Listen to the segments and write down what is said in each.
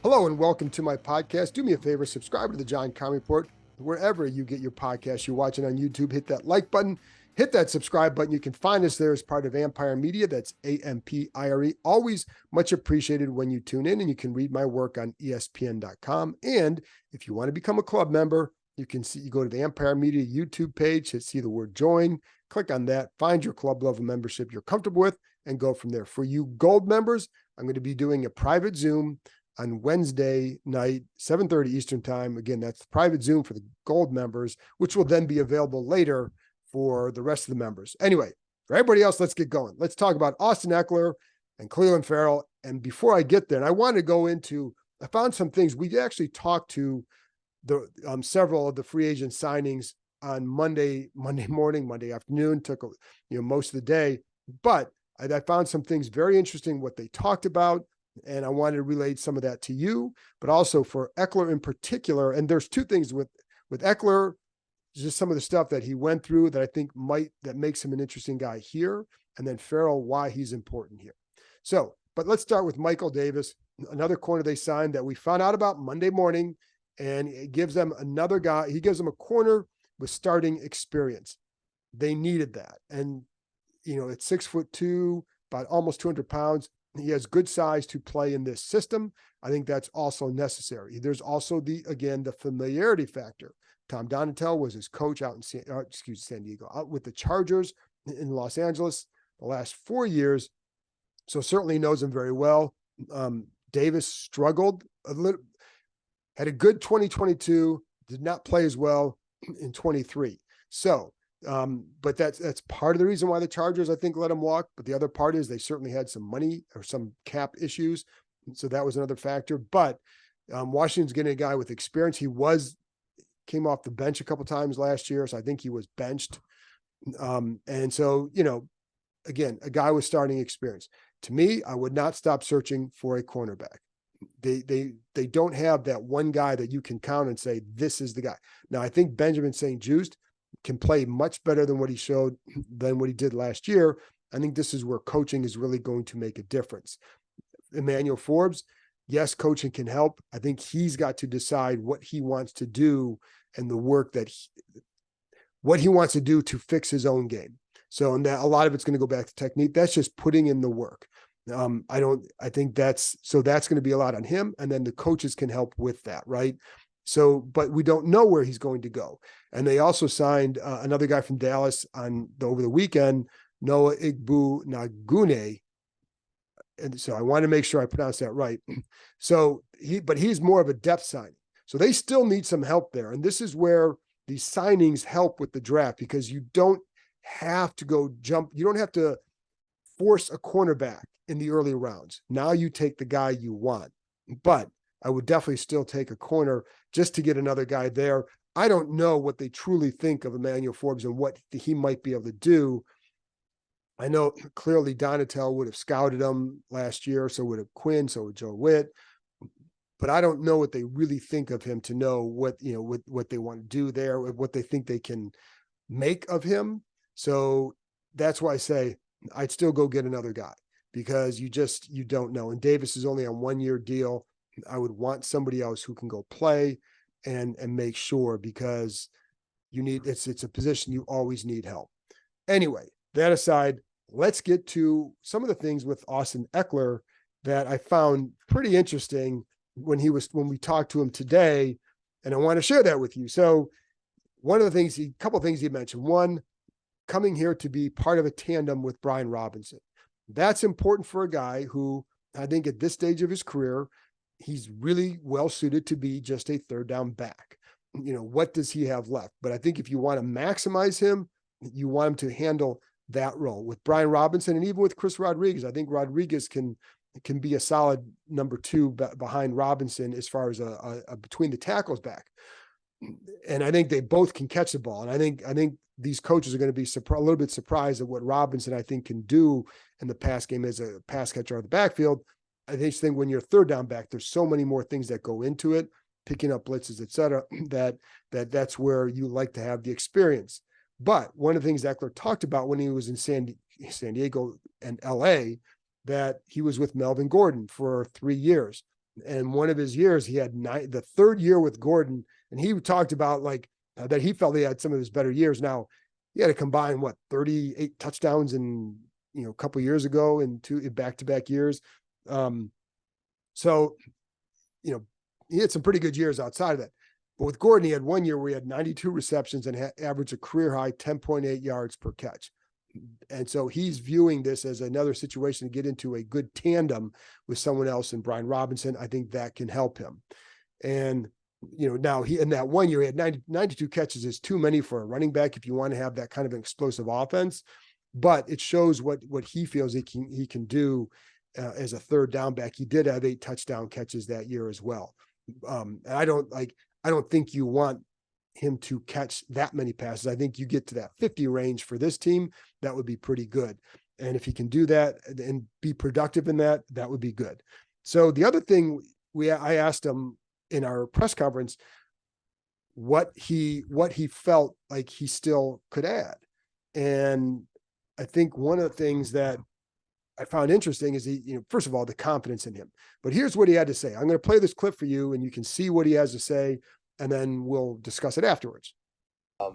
Hello and welcome to my podcast. Do me a favor, subscribe to the John Keim Report wherever you get your podcast. You're watching on YouTube, hit that like button, hit that subscribe button. You can find us there as part of Empire Media. That's AMPIRE. Always much appreciated when you tune in, and you can read my work on ESPN.com. And if you want to become a club member, you go to the Empire Media YouTube page, see the word join, click on that, find your club level membership you're comfortable with, and go from there. For you gold members, I'm going to be doing a private Zoom on Wednesday night, 7:30 Eastern time. Again, that's private Zoom for the gold members, which will then be available later for the rest of the members. Anyway, for everybody else, let's get going. Let's talk about Austin Ekeler and Clelin Ferrell. And before I get there, and I want to go into, I found some things. We actually talked to the several of the free agent signings on Monday morning, Monday afternoon, took most of the day. But I found some things very interesting, what they talked about. And I wanted to relate some of that to you, but also for Ekeler in particular. And there's two things with Ekeler, just some of the stuff that he went through that I think that makes him an interesting guy here. And then Ferrell, why he's important here. So, but let's start with Michael Davis, another corner they signed that we found out about Monday morning. And it gives them another guy. He gives them a corner with starting experience. They needed that. And, it's 6'2", about almost 200 pounds. He has good size to play in this system. I think that's also necessary. There's also the familiarity factor. Tom Donatel was his coach out in San Diego, out with the Chargers in Los Angeles the last 4 years. So certainly knows him very well. Davis struggled a little, had a good 2022, did not play as well in 23. So, but that's part of the reason why the Chargers, I think, let him walk. But the other part is they certainly had some money or some cap issues. So that was another factor. But Washington's getting a guy with experience. He came off the bench a couple times last year. So I think he was benched. And so, again, a guy with starting experience. To me, I would not stop searching for a cornerback. They don't have that one guy that you can count and say, this is the guy. Now, I think Benjamin St-Juste can play much better than what he did last year. I think this is where coaching is really going to make a difference. Emmanuel Forbes, yes, coaching can help. I think he's got to decide what he wants to do and the work what he wants to do to fix his own game. So, and that a lot of it's going to go back to technique. That's just putting in the work. I think that's going to be a lot on him. And then the coaches can help with that. Right. So, but we don't know where he's going to go. And they also signed another guy from Dallas over the weekend, Noah Igbounagune. And so I want to make sure I pronounce that right. So he's more of a depth signing. So they still need some help there. And this is where these signings help with the draft, because you don't have to go jump. You don't have to force a cornerback in the early rounds. Now you take the guy you want. But I would definitely still take a corner just to get another guy there. I don't know what they truly think of Emmanuel Forbes and what he might be able to do. I know clearly Donatel would have scouted him last year, so would have Quinn, so would Joe Witt. But I don't know what they really think of him to know what they want to do there, what they think they can make of him. So that's why I say I'd still go get another guy, because you don't know. And Davis is only on 1 year deal. I would want somebody else who can go play and make sure, because it's a position you always need help. Anyway, that aside, let's get to some of the things with Austin Ekeler that I found pretty interesting when we talked to him today, and I want to share that with you. So a couple of things he mentioned. One, coming here to be part of a tandem with Brian Robinson. That's important for a guy who, I think at this stage of his career, he's really well suited to be just a third down back. What does he have left? But I think if you want to maximize him, you want him to handle that role with Brian Robinson, and even with Chris Rodriguez. I think Rodriguez can be a solid number two behind Robinson as far as a between the tackles back. And I think they both can catch the ball. And I think these coaches are going to be a little bit surprised at what Robinson, I think, can do in the pass game as a pass catcher out of the backfield. I just think when you're third down back, there's so many more things that go into it, picking up blitzes, et cetera, that's where you like to have the experience. But one of the things Ekeler talked about when he was in San Diego and LA, that he was with Melvin Gordon for 3 years. And one of his years, he had the third year with Gordon, and he talked about like that he felt he had some of his better years. Now, he had to combine 38 touchdowns in a couple years ago in back-to-back years. So he had some pretty good years outside of that. But with Gordon, he had 1 year where he had 92 receptions and averaged a career high 10.8 yards per catch. And so he's viewing this as another situation to get into a good tandem with someone else in Brian Robinson. I think that can help him. And, now he, in that 1 year, he had 92 catches is too many for a running back if you want to have that kind of an explosive offense. But it shows what he feels he can do as a third down back. He did have 8 touchdown catches that year as well. And I don't think you want him to catch that many passes. I think you get to that 50 range for this team, that would be pretty good. And if he can do that and be productive in that, that would be good. So the other thing I asked him in our press conference, what he felt like he still could add. And I think one of the things that I found interesting is first of all, the confidence in him. But here's what he had to say. I'm going to play this clip for you and you can see what he has to say, and then we'll discuss it afterwards. A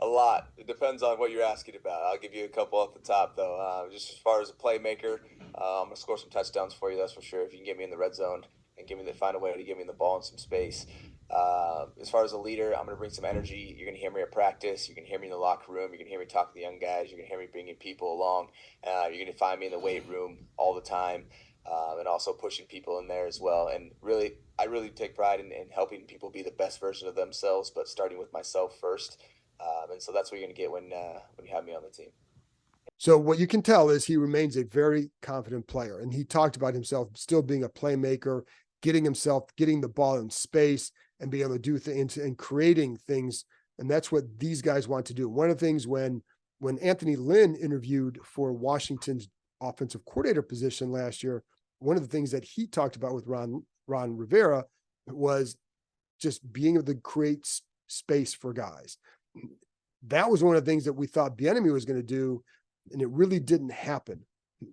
lot. It depends on what you're asking about. I'll give you a couple off the top, though. Just as far as a playmaker, I'm going to score some touchdowns for you, that's for sure. If you can get me in the red zone and find a way to give me the ball in some space. As far as a leader, I'm going to bring some energy. You're going to hear me at practice. You can hear me in the locker room. You're going to hear me talk to the young guys. You're going to hear me bringing people along. You're going to find me in the weight room all the time. And also pushing people in there as well. And really, I really take pride in helping people be the best version of themselves, but starting with myself first. And so that's what you're going to get when you have me on the team. So what you can tell is he remains a very confident player. And he talked about himself still being a playmaker, getting the ball in space and being able to do things and creating things. And that's what these guys want to do. One of the things when Anthony Lynn interviewed for Washington's offensive coordinator position last year, one of the things that he talked about with Ron Rivera was just being able to create space for guys. That was one of the things that we thought Bieniemy was going to do, and it really didn't happen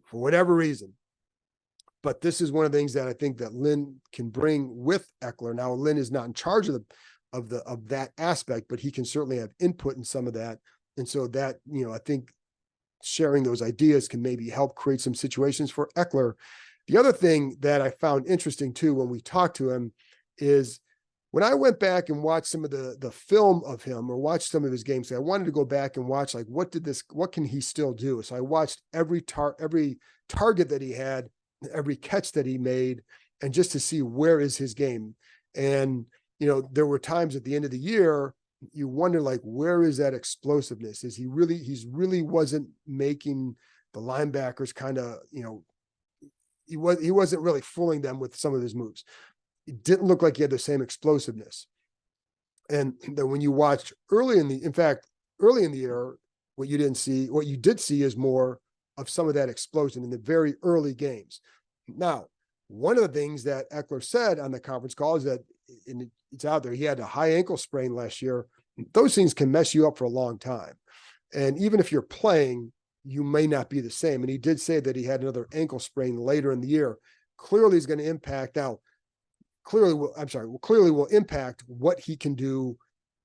for whatever reason. But this is one of the things that I think that Lynn can bring with Ekeler. Now, Lynn is not in charge of that aspect, but he can certainly have input in some of that. And so that, I think sharing those ideas can maybe help create some situations for Ekeler. The other thing that I found interesting too, when we talked to him, is when I went back and watched some of the film of him or watched some of his games, I wanted to go back and watch, like, what can he still do? So I watched every target that he had, every catch that he made, and just to see where is his game. And, there were times at the end of the year, you wonder, like, where is that explosiveness? He's really wasn't making the linebackers kind of, he wasn't really fooling them with some of his moves. It didn't look like he had the same explosiveness. And then when you watch early in the year, what you did see is more of some of that explosion in the very early games. Now, one of the things that Ekeler said on the conference call is that, and it's out there, he had a high ankle sprain last year. Those things can mess you up for a long time. And even if you're playing, you may not be the same. And he did say that he had another ankle sprain later in the year. Clearly is going to impact clearly will impact what he can do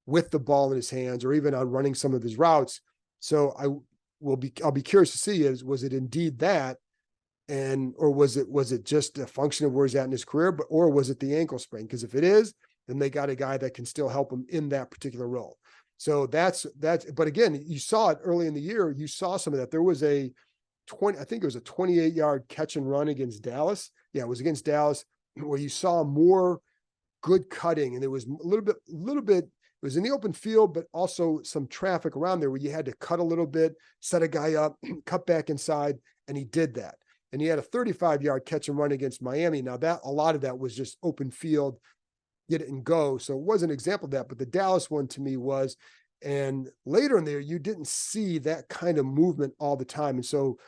with the ball in his hands or even on running some of his routes. So I'll be curious to see was it indeed that, or was it just a function of where he's at in his career, or was it the ankle sprain? Because if it is, then they got a guy that can still help him in that particular role. So that's, but again, you saw it early in the year. You saw some of that. There was I think it was a 28-yard catch and run against Dallas. Yeah, it was against Dallas, where you saw more good cutting, and there was a little bit, it was in the open field, but also some traffic around there where you had to cut a little bit, set a guy up, cut back inside, and he did that. And he had a 35-yard catch and run against Miami. Now a lot of that was just open field, get it and go. So it was an example of that, but the Dallas one to me was, and later in there, you didn't see that kind of movement all the time. And so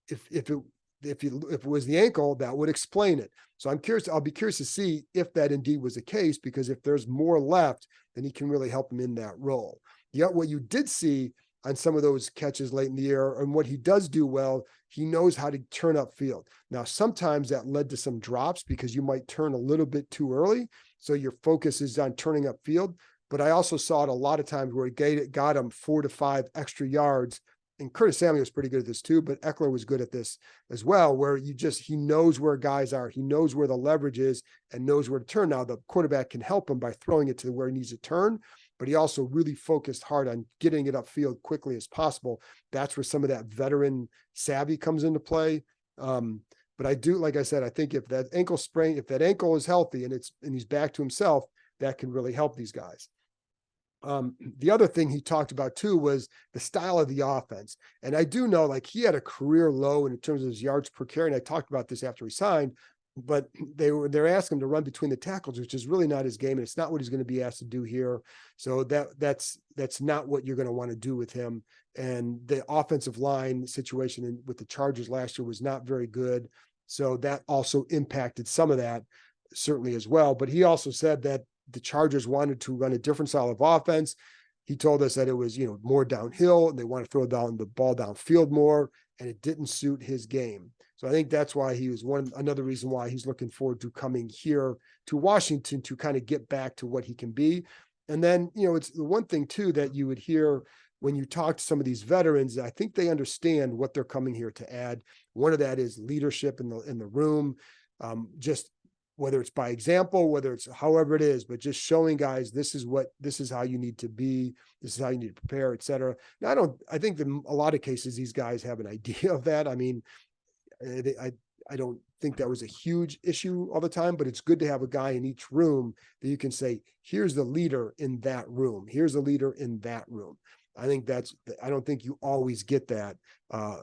if it was the ankle, that would explain it. So I'll be curious to see if that indeed was the case, because if there's more left, then he can really help him in that role. What you did see on some of those catches late in the year. And what he does do well, he knows how to turn up field. Now, sometimes that led to some drops because you might turn a little bit too early. So your focus is on turning up field. But I also saw it a lot of times where he got him 4 to 5 extra yards. And Curtis Samuel was pretty good at this too, but Ekeler was good at this as well, where he knows where guys are. He knows where the leverage is and knows where to turn. Now, the quarterback can help him by throwing it to where he needs to turn, but he also really focused hard on getting it upfield quickly as possible. That's where some of that veteran savvy comes into play. But I do, like I said, I think if that ankle is healthy and he's back to himself, that can really help these guys. The other thing he talked about too was the style of the offense. And I do know, like, he had a career low in terms of his yards per carry. And I talked about this after he signed, but they're asking him to run between the tackles, which is really not his game. And it's not what he's going to be asked to do here. So that's not what you're going to want to do with him. And the offensive line situation with the Chargers last year was not very good. So that also impacted some of that, certainly as well. But he also said that the Chargers wanted to run a different style of offense. He told us that it was, more downhill and they want to throw down the ball downfield more, and it didn't suit his game. So I think that's why he was another reason why he's looking forward to coming here to Washington to kind of get back to what he can be. And then, it's the one thing too that you would hear when you talk to some of these veterans. I think they understand what they're coming here to add. One of that is leadership in the room, just whether it's by example, whether it's however it is, but just showing guys, this is how you need to be, this is how you need to prepare, et cetera. Now, I think in a lot of cases, these guys have an idea of that. I mean, I don't think that was a huge issue all the time, but it's good to have a guy in each room that you can say, here's the leader in that room. Here's the leader in that room. I don't think you always get that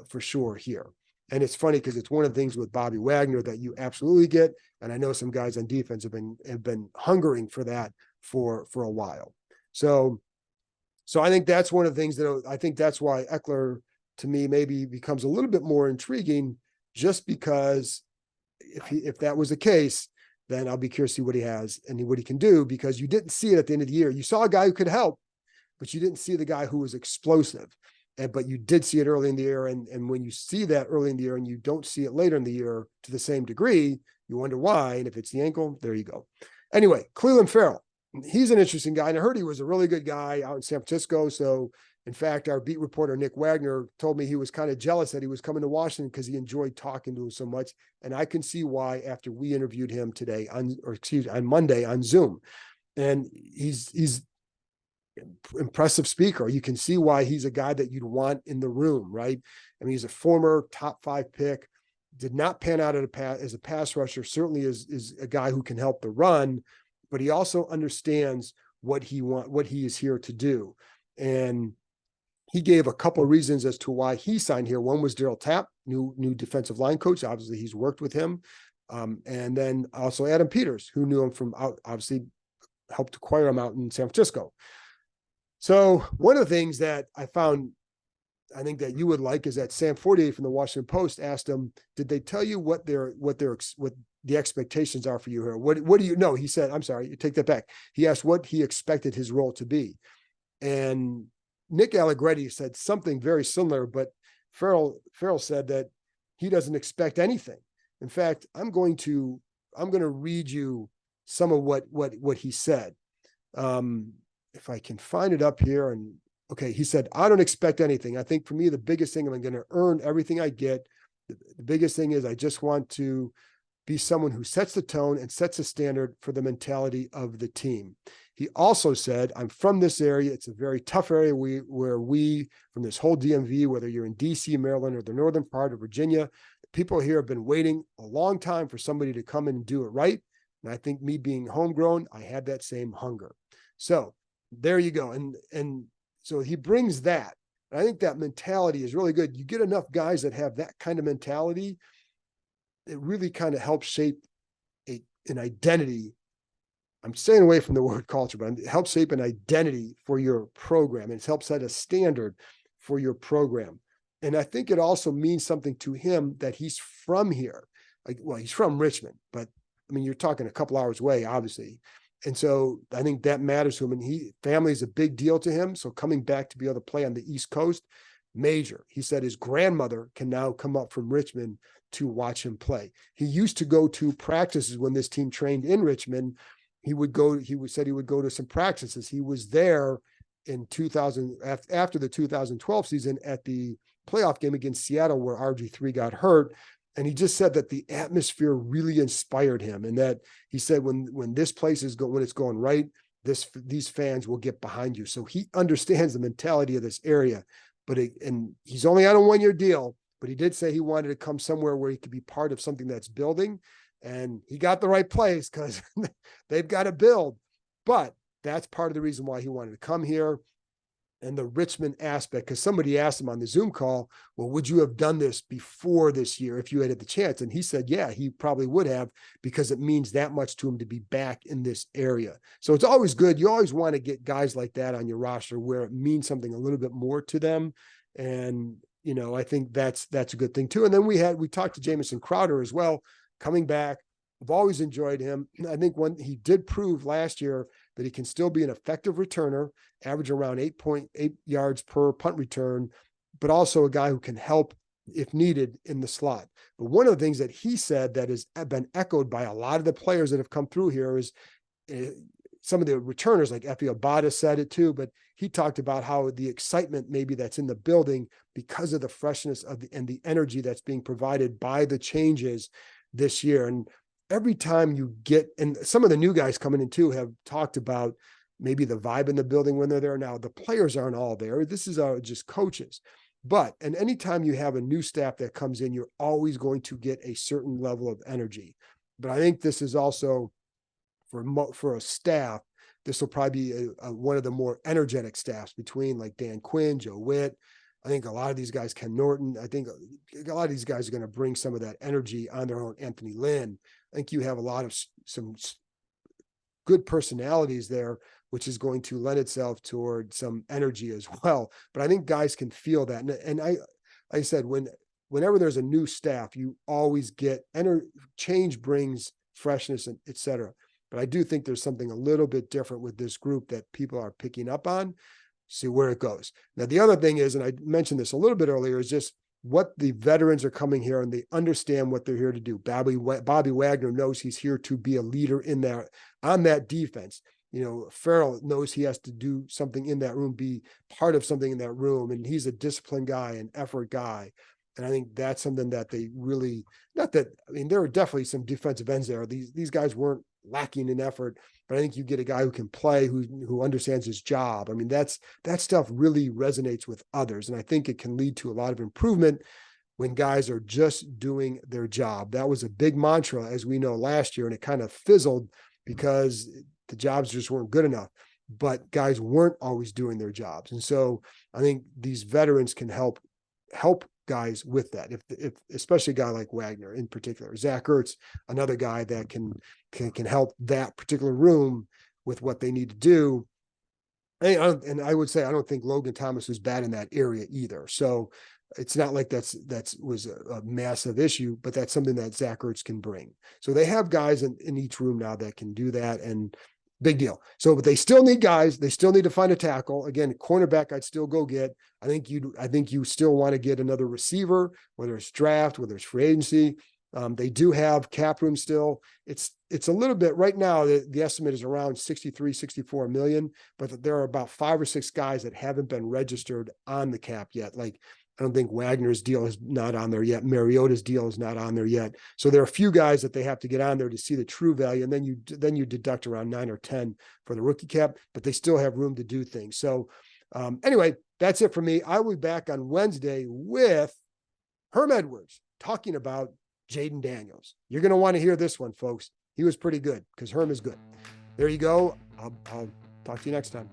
for sure here. And it's funny because it's one of the things with Bobby Wagner that you absolutely get. And I know some guys on defense have been hungering for that for a while. So I think that's one of the things I think that's why Ekeler, to me, maybe becomes a little bit more intriguing, just because if that was the case, then I'll be curious to see what he has and what he can do, because you didn't see it at the end of the year. You saw a guy who could help, but you didn't see the guy who was explosive. But you did see it early in the year. And when you see that early in the year and you don't see it later in the year to the same degree, you wonder why. And if it's the ankle, there you go. Anyway, Clelin Ferrell, he's an interesting guy. And I heard he was a really good guy out in San Francisco. So in fact, our beat reporter, Nick Wagner, told me he was kind of jealous that he was coming to Washington because he enjoyed talking to him so much. And I can see why after we interviewed him on Monday on Zoom. And he's impressive speaker. You can see why he's a guy that you'd want in the room, right? I mean, he's a former top 5 pick, did not pan out as a pass rusher, certainly is a guy who can help the run, but he also understands what he is here to do. And he gave a couple of reasons as to why he signed here. One was Daryl Tapp, new defensive line coach. Obviously, he's worked with him. And then also Adam Peters, who knew him from obviously helped acquire him out in San Francisco. So one of the things that I found, I think that you would like, is that Sam Fortier from the Washington Post asked him, did they tell you what the expectations are for you here? What do you know? He said, I'm sorry, you take that back. He asked what he expected his role to be. And Nick Allegretti said something very similar, but Ferrell said that he doesn't expect anything. In fact, I'm going to read you some of what he said. If I can find it up here. And okay, he said, I don't expect anything. I think for me, the biggest thing, I'm going to earn everything I get. The biggest thing is I just want to be someone who sets the tone and sets a standard for the mentality of the team. He also said, I'm from this area. It's a very tough area where we, from this whole DMV, whether you're in DC, Maryland, or the northern part of Virginia, people here have been waiting a long time for somebody to come in and do it right. And I think me being homegrown, I had that same hunger. So there you go. And so he brings that. And I think that mentality is really good. You get enough guys that have that kind of mentality, it really kind of helps shape an identity. I'm staying away from the word culture, but it helps shape an identity for your program. And it helps set a standard for your program. And I think it also means something to him that he's from here. He's from Richmond, but I mean, you're talking a couple hours away, obviously. And so I think that matters to him. And family is a big deal to him. So coming back to be able to play on the East Coast, major. He said his grandmother can now come up from Richmond to watch him play. He used to go to practices when this team trained in Richmond. He said he would go to some practices. He was there in 2000, after the 2012 season at the playoff game against Seattle, where RG3 got hurt. And he just said that the atmosphere really inspired him. And that he said, when this place when it's going right, these fans will get behind you. So he understands the mentality of this area. And he's only on a 1-year deal, but he did say he wanted to come somewhere where he could be part of something that's building. And he got the right place because they've got to build. But that's part of the reason why he wanted to come here. And the Richmond aspect, because somebody asked him on the Zoom call, well, would you have done this before this year if you had the chance? And he said, yeah, he probably would have, because it means that much to him to be back in this area. So it's always good. You always want to get guys like that on your roster where it means something a little bit more to them. And, I think that's a good thing too. And then we talked to Jamison Crowder as well, coming back. I've always enjoyed him. I think he did prove last year that he can still be an effective returner, average around 8.8 yards per punt return, but also a guy who can help if needed in the slot. But one of the things that he said that has been echoed by a lot of the players that have come through here is some of the returners, like Efe Obada said it too, but he talked about how the excitement maybe that's in the building because of the freshness and the energy that's being provided by the changes this year. And every time and some of the new guys coming in too have talked about maybe the vibe in the building when they're there. Now, the players aren't all there. This is just coaches. And anytime you have a new staff that comes in, you're always going to get a certain level of energy. But I think this is also for a staff, this will probably be one of the more energetic staffs between like Dan Quinn, Joe Witt. I think a lot of these guys, Ken Norton, I think a lot of these guys are going to bring some of that energy on their own. Anthony Lynn, I think you have a lot of some good personalities there, which is going to lend itself toward some energy as well. But I think guys can feel that. And I said, whenever there's a new staff, you always get change brings freshness and et cetera. But I do think there's something a little bit different with this group that people are picking up on. See where it goes. Now, the other thing is, and I mentioned this a little bit earlier, is just what the veterans are coming here and they understand what they're here to do. Bobby Wagner knows he's here to be a leader on that defense. Ferrell knows he has to do something in that room, be part of something in that room. And he's a disciplined guy, an effort guy. And I think that's something that they really, there are definitely some defensive ends there. These guys weren't lacking in effort, but I think you get a guy who can play, who understands his job. That stuff really resonates with others. And I think it can lead to a lot of improvement when guys are just doing their job. That was a big mantra, as we know, last year, and it kind of fizzled because the jobs just weren't good enough, but guys weren't always doing their jobs. And so I think these veterans can help guys with that. If especially a guy like Wagner in particular, Zach Ertz, another guy that can help that particular room with what they need to do. And I would say, I don't think Logan Thomas was bad in that area either. So it's not like that was a massive issue, but that's something that Zach Ertz can bring. So they have guys in each room now that can do that, and big deal. So, but they still need guys. They still need to find a tackle. Again, cornerback, I'd still go get. I think you still want to get another receiver, whether it's draft, whether it's free agency. They do have cap room still. It's a little bit right now. The estimate is around 64 million, but there are about 5 or 6 guys that haven't been registered on the cap yet. Like, I don't think Wagner's deal is not on there yet. Mariota's deal is not on there yet. So there are a few guys that they have to get on there to see the true value. And then you deduct around 9 or 10 for the rookie cap, but they still have room to do things. So anyway, that's it for me. I will be back on Wednesday with Herm Edwards talking about Jaden Daniels. You're going to want to hear this one, folks. He was pretty good because Herm is good. There you go. I'll talk to you next time.